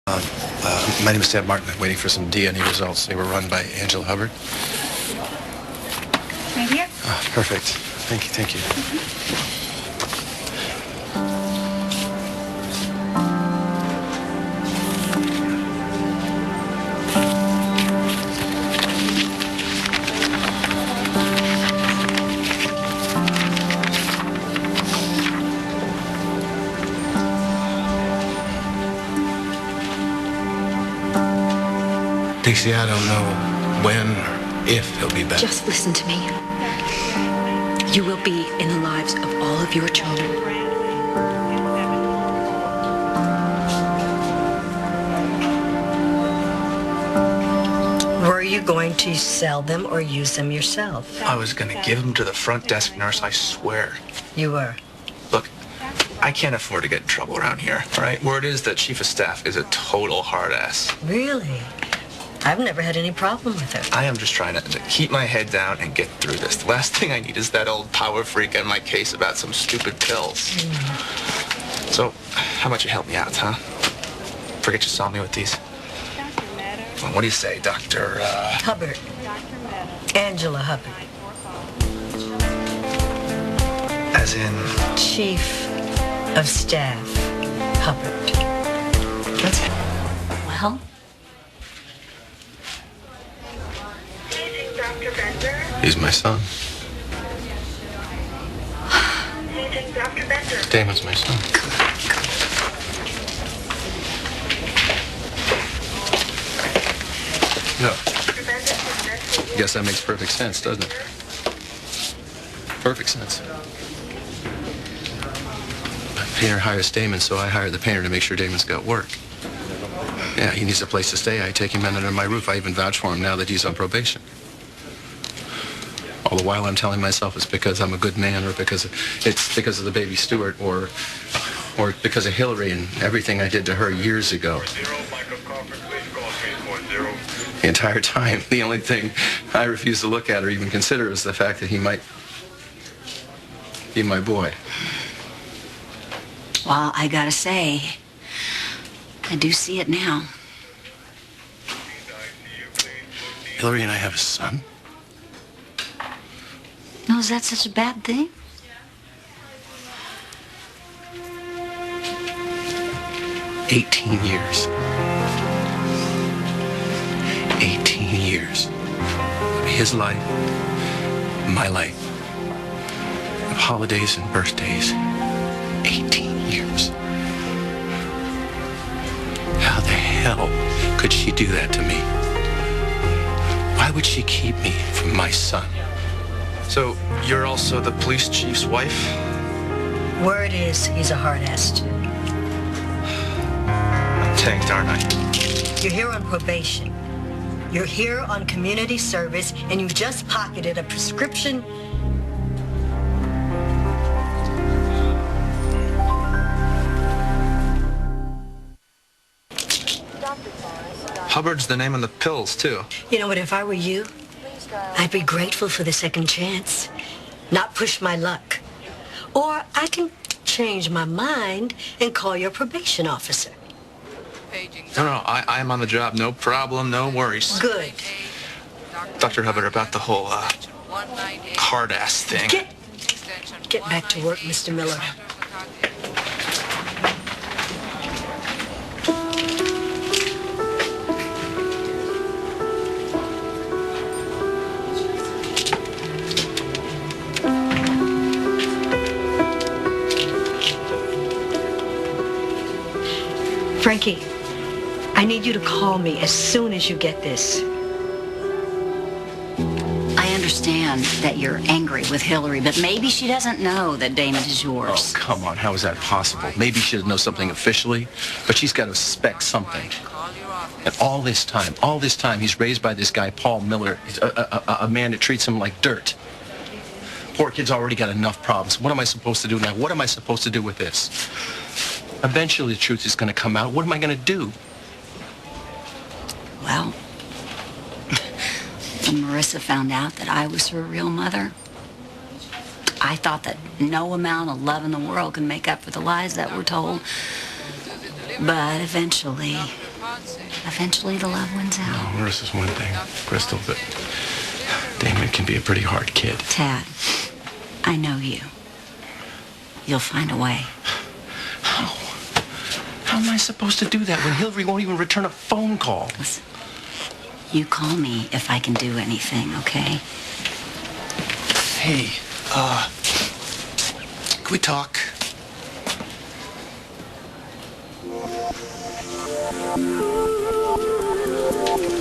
My name is Ted Martin. I'm waiting for some DNA results. They were run by Angela Hubbard. Right here? Oh, perfect. Thank you, thank you. Dixie, I don't know when or if he'll be back. Just listen to me. You will be in the lives of all of your children. Were you going to sell them or use them yourself? I was going to give them to the front desk nurse, I swear. You were. Look, I can't afford to get in trouble around here, all right? Word is that chief of staff is a total hard ass. Really? I've never had any problem with her. I am just trying to keep my head down and get through this. The last thing I need is that old power freak on my case about some stupid pills. So, how about you help me out, huh? Forget you saw me with these. Well, what do you say, Dr. Hubbard. Angela Hubbard. As in? Chief of Staff Hubbard. That's it. Well? He's my son. Damon's my son. No. Guess that makes perfect sense, doesn't it? Perfect sense. Painter hires Damon, so I hire the painter to make sure Damon's got work. Yeah, he needs a place to stay. I take him in under my roof. I even vouch for him now that he's on probation. All the while I'm telling myself it's because I'm a good man, or because it's because of the baby Stewart, or because of Hillary and everything I did to her years ago. The entire time, the only thing I refuse to look at or even consider is the fact that he might be my boy. Well, I gotta say, I do see it now. Hillary and I have a son? No, is that such a bad thing? "18 years. 18 years. Of his life, my life. Of holidays and birthdays. 18 years. How the hell could she do that to me? Why would she keep me from my son? So, you're also the police chief's wife? Word is he's a hard ass, too. I'm tanked, aren't I? You're here on probation. You're here on community service, and you've just pocketed a prescription. Hubbard's the name on the pills, too. You know what, if I were you, I'd be grateful for the second chance, not push my luck. Or I can change my mind and call your probation officer. No, I am on the job. No problem, no worries. Good. Dr. Hubbard, about the whole, hard-ass thing. Get back to work, Mr. Miller. Frankie, I need you to call me as soon as you get this. I understand that you're angry with Hillary, but maybe she doesn't know that Damon is yours. Oh, come on. How is that possible? Maybe she doesn't know something officially, but she's got to suspect something. And all this time, he's raised by this guy, Paul Miller, a man that treats him like dirt. Poor kid's already got enough problems. What am I supposed to do now? What am I supposed to do with this? Eventually, the truth is going to come out. What am I going to do? Well, when Marissa found out that I was her real mother, I thought that no amount of love in the world can make up for the lies that were told. But eventually, Eventually the love wins out. No, this is one thing, Krystal, but Damon can be a pretty hard kid. Tad, I know you. You'll find a way. How? How am I supposed to do that when Hillary won't even return a phone call? Listen, you call me if I can do anything, okay? Hey, can we talk?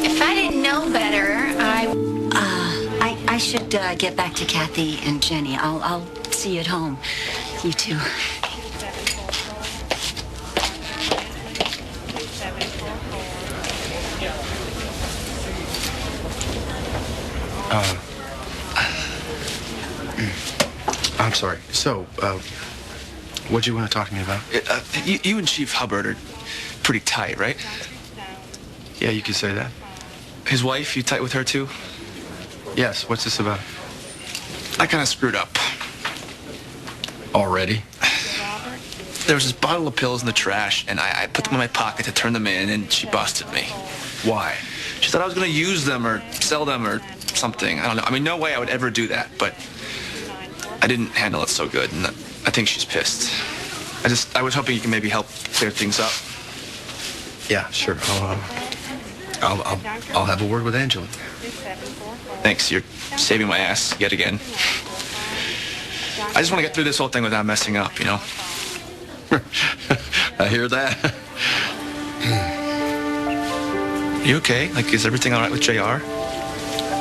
If I didn't know better, I should get back to Kathy and Jenny. I'll see you at home. You too. I'm sorry. So, what'd you want to talk to me about? You and Chief Hubbard are pretty tight, right? Yeah, you could say that. His wife, you tight with her too? Yes, what's this about? I kind of screwed up. Already? There was this bottle of pills in the trash, and I put them in my pocket to turn them in, and she busted me. Why? She thought I was going to use them or sell them or something. I don't know. I mean, no way I would ever do that, but I didn't handle it so good, and I think she's pissed. I was hoping you can maybe help clear things up. Yeah, sure. I'll have a word with Angela. Thanks. You're saving my ass yet again. I just want to get through this whole thing without messing up, you know? I hear that. You okay? Like, is everything all right with JR?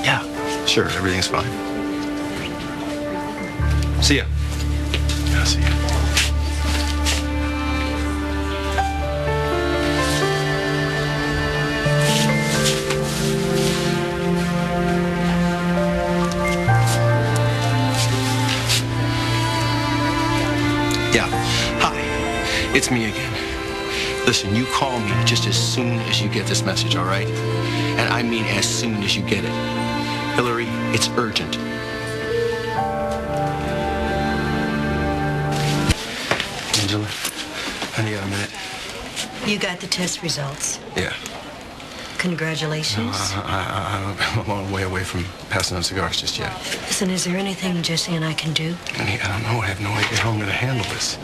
Yeah, sure. Everything's fine. See ya. I'll see you. Yeah. Hi. It's me again. Listen, you call me just as soon as you get this message, all right? And I mean as soon as you get it. Hillary, it's urgent. Angela, honey, you got a minute? You got the test results. Yeah. Congratulations. I'm a long way away from passing on cigars just yet. Listen, is there anything Jesse and I can do? Honey, I don't know. I have no idea how I'm going to handle this.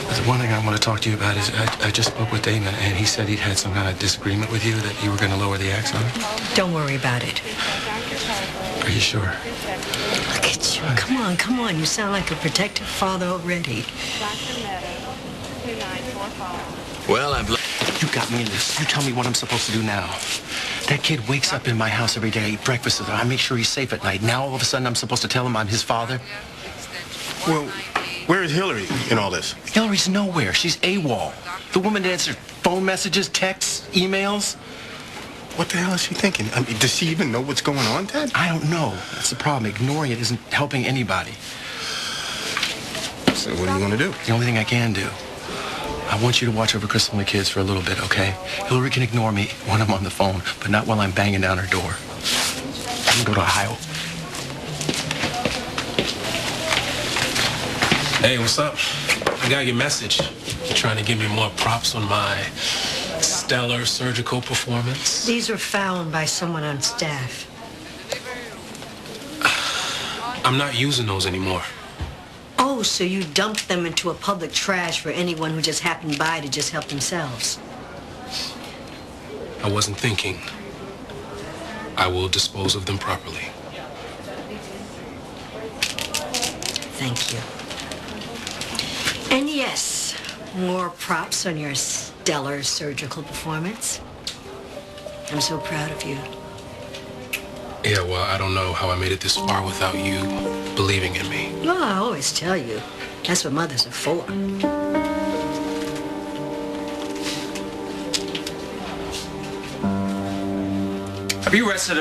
But the one thing I want to talk to you about is I just spoke with Damon, and he said he'd had some kind of disagreement with you, that you were going to lower the axe on him. Don't worry about it. Are you sure? Look at you. Come on. You sound like a protective father already. Well, you got me in this. You tell me what I'm supposed to do now. That kid wakes up in my house every day. I eat breakfast with him. I make sure he's safe at night. Now, all of a sudden, I'm supposed to tell him I'm his father? Well, where is Hillary in all this? Hillary's nowhere. She's AWOL. The woman answers phone messages, texts, emails. What the hell is she thinking? I mean, does she even know what's going on, Ted? I don't know. That's the problem. Ignoring it isn't helping anybody. So what are you going to do? The only thing I can do. I want you to watch over Krystal and the kids for a little bit, okay? Hillary can ignore me when I'm on the phone, but not while I'm banging down her door. I can go to Ohio. Hey, what's up? I got your message. You're trying to give me more props on my stellar surgical performance. These were found by someone on staff. I'm not using those anymore. Oh, so you dumped them into a public trash for anyone who just happened by to just help themselves. I wasn't thinking. I will dispose of them properly. Thank you. And yes, more props on your stellar surgical performance. I'm so proud of you. Yeah, well, I don't know how I made it this far without you believing in me. Well, I always tell you, that's what mothers are for. Have you rested